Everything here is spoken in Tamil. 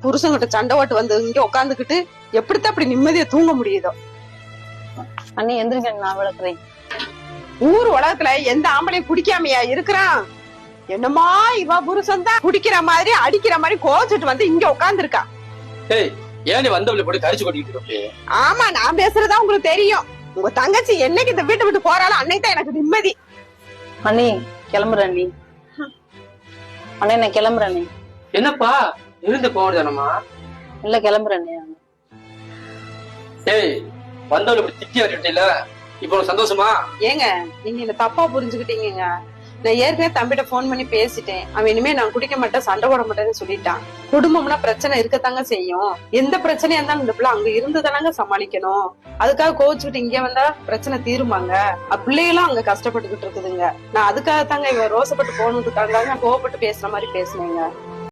புருஷங்கிட்ட சண்டை ஓட்டு வந்து இங்க உட்காந்துக்கிட்டு எப்படித்தான் அப்படி நிம்மதியா தூங்க முடியுதோ. அண்ணி எந்திரிக்க, நான் விளக்குறேன். ஊர் உலகத்துல எந்த ஆம்பளையும் குடிக்காமையா இருக்கிறான்? என்னமா இவ புருஷன் தான் குடிக்கிற மாதிரி அடிக்கிற மாதிரி கோச்சிட்டு வந்து இங்க உட்கார்ந்து இருக்கா. ஏன் வந்தவளை போட்டு கரிச்சு கொட்டிட்டு? ஆமா, நான் பேசுறதா உங்களுக்கு தெரியும். உங்க தங்கச்சி என்னைக்கு இந்த வீட்டை விட்டு போறாலும் அன்னைக்கு தான் எனக்கு நிம்மதி. அண்ணி கிளம்புறேன் அண்ணி. அண்ணே நான் கிளம்புறேன் அண்ணி. என்னப்பா இருந்து போனதானமா? இல்ல கிளம்புறேன் அண்ணி. ஏய், வந்தவளை இப்படி திட்டி வச்சுட்டீல, இப்போ சந்தோஷமா? ஏங்க நீங்க என்ன தப்பா புரிஞ்சுக்கிட்டீங்க. நான் ஏற்கனவே தம்பிட்ட போன் பண்ணி பேசிட்டேன். அவன் இனிமே நான் குடிக்க மாட்டேன், சண்டை போட மாட்டேன்னு சொல்லிட்டான். குடும்பம்னா பிரச்சனை இருக்கத்தாங்க செய்யும். எந்த பிரச்சனையா இருந்தாலும் இந்த பிள்ளை அங்க இருந்துதானாங்க சமாளிக்கணும். அதுக்காக கோச்சுக்கிட்டு இங்க வந்தா பிரச்சனை தீருமாங்க? பிள்ளைகளும் அங்க கஷ்டப்பட்டுக்கிட்டு இருக்குதுங்க. நான் அதுக்காக தாங்க இவன் ரோசப்பட்டு போனதுக்காக கோவப்பட்டு பேசுற மாதிரி பேசினேங்க.